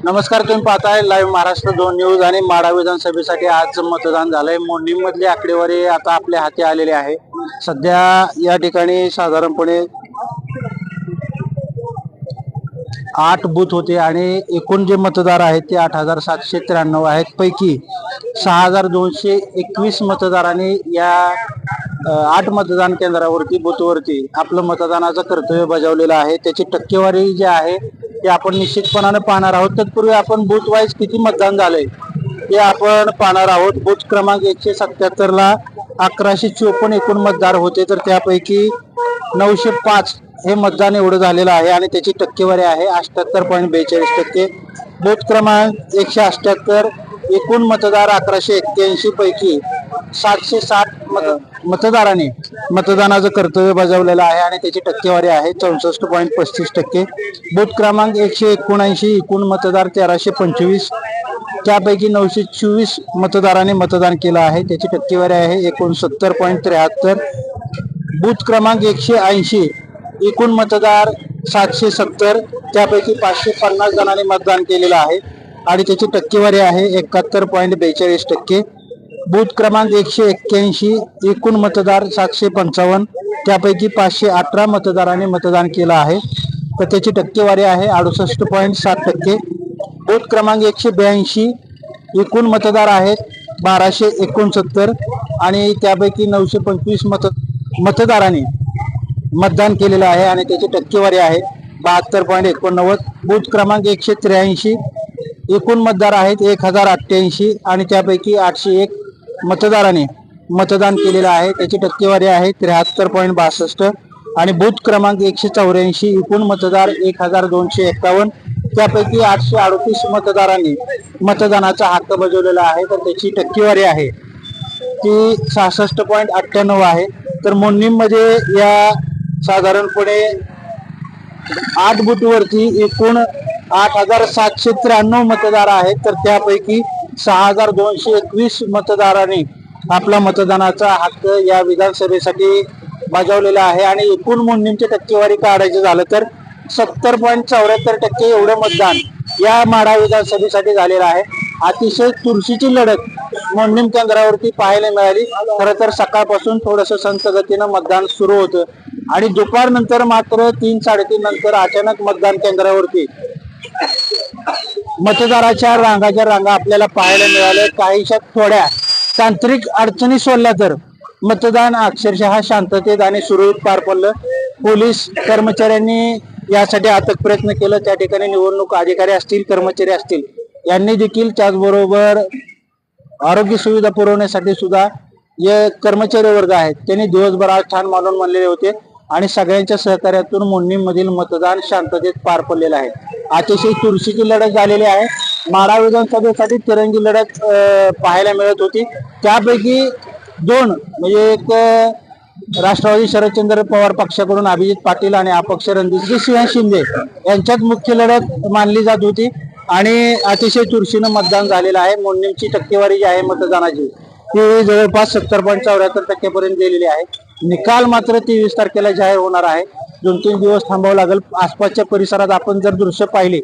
नमस्कार, तुम्ही पाहताय लाईव्ह महाराष्ट्र 2 न्यूज आणि माढा विधानसभेसाठी आज मतदान झालंय. मोंढी मधली आकडेवारी आता आपल्या हाती आलेली आहे. सध्या या ठिकाणी साधारणपणे 8 बूथ होते आणि एकूण जे मतदार आहेत ते 8,793 आहेत. पैकी 6,221 मतदारांनी या 8 मतदान केंद्रावरती बूथवरती आपलं मतदानाचं कर्तव्य बजावलेलं आहे. त्याची टक्केवारी जी आहे ते आपण निश्चितपणाने पाहणार आहोत. तत्पूर्वी आपण बूथ वाईज किती मतदान झालंय ते आपण पाहणार आहोत. बूथ क्रमांक 177 ला 1154 एकूण मतदार होते, तर त्यापैकी 905 हे मतदान एवढं झालेलं आहे आणि त्याची टक्केवारी आहे 78.42%. बूथ क्रमांक 178 एकूण मतदार 1181 पैकी 760 मतदारांनी मतदानाचं कर्तव्य बजावलेलं आहे आणि त्याची टक्केवारी आहे 64.35%. बूथ क्रमांक 179 एकूण मतदार 1325, त्यापैकी 924 मतदारांनी मतदान केलं आहे, त्याची टक्केवारी आहे 69.73. बूथ क्रमांक 180 एकूण मतदार 770, त्यापैकी 550 जणांनी मतदान केलेलं आहे आणि त्याची टक्केवारी आहे 71.42%. बूथ क्रमांक 181 एकूण मतदार 755, त्यापैकी 518 मतदारांनी मतदान केलं आहे, तर त्याची टक्केवारी आहे 68.7%. बूथ क्रमांक 182 एकूण मतदार आहेत 1269 आणि त्यापैकी 925 मतदारांनी मतदान केलेलं आहे आणि त्याची टक्केवारी आहे 72.89. बूथ क्रमांक 183 एकूण मतदार आहेत 1088 आणि त्यापैकी 801 मतदारांनी मतदान केलेलं आहे, त्याची टक्केवारी आहे 73.62. आणि बूथ क्रमांक 184 एकूण मतदार 1251, त्यापैकी 838 मतदारांनी मतदानाचा हक्क बजावलेला आहे, तर त्याची टक्केवारी आहे ती 66.98 आहे. तर मोंढीमध्ये या साधारणपणे 8 बूथवरती एकूण 8,793 मतदार आहेत, तर त्यापैकी 6,221 मतदारांनी आपला मतदानाचा हक्क या विधानसभेसाठी बजावलेला आहे आणि एकूण मोंढींची टक्केवारी काढायचं झालं तर 70.74% एवढं मतदान या माढा विधानसभेसाठी झालेलं आहे. अतिशय चुरशीची लढत मोंढीम केंद्रावरती पाहायला मिळाली. खरं तर सकाळपासून थोडंसं संथ गतीनं मतदान सुरू होतं आणि दुपारनंतर मात्र 3-3:30 नंतर अचानक मतदान केंद्रावरती मतदाराच्या रांगा आपल्याला पाहायला मिळाल्या. काहीशा थोड्या तांत्रिक अडचणी सोडल्या तर मतदान अक्षरशः शांततेत आणि सुरळीत पार पडलं. पोलीस कर्मचाऱ्यांनी यासाठी अथक प्रयत्न केला. त्या ठिकाणी निवडणूक अधिकारी असतील, कर्मचारी असतील, यांनी देखील त्याचबरोबर आरोग्य सुविधा पुरवण्यासाठी सुद्धा जे कर्मचारी वर्ग आहेत त्यांनी दिवसभर ठाण मानून मानलेले होते आणि सगळ्यांच्या सहकार्यातून मोंढीमधील मतदान शांततेत पार पडलेलं आहे. अतिशय चुरशीची लढत झालेली आहे. माढा विधानसभेसाठी तिरंगी लढत पाहायला मिळत होती. त्यापैकी 2 म्हणजे एक राष्ट्रवादी शरदचंद्र पवार पक्षाकडून अभिजित पाटील आणि अपक्ष रणजितसिंह शिंदे यांच्यात मुख्य लढत मानली जात होती आणि अतिशय चुरशीनं मतदान झालेलं आहे. मोंढींची टक्केवारी जी आहे मतदानाची ती जवळपास 70.74% पर्यंत गेलेली आहे. निकाल मात्र 23 तारखेला जाहीर होणार आहे. 2-3 दिवस थांबावं लागेल. आसपासच्या परिसरात आपण जर दृश्य पाहिले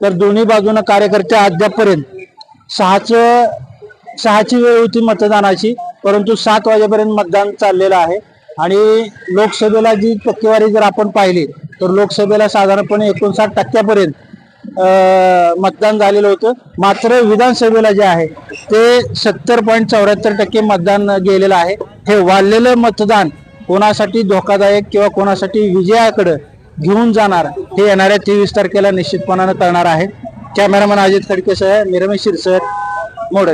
तर दोन्ही बाजूने कार्यकर्ते अद्यापपर्यंत 6ची वेळ होती मतदानाची, परंतु 7 वाजेपर्यंत मतदान चाललेलं आहे. आणि लोकसभेला जी टक्केवारी जर आपण पाहिली तर लोकसभेला साधारणपणे 59% मतदान झालेलं होतं. मात्र विधानसभेला जे आहे ते 70.74% मतदान गेलेलं आहे. हे वाढलेलं मतदान कोणासाठी धोकादायक किंवा कोणासाठी विजयाकडे घेऊन जाणार हे येणाऱ्या 23 तारखेला निश्चितपणाने कळणार आहे. कॅमेरामन अजित खडकेसह मी रमेश शिरसट, मोढा.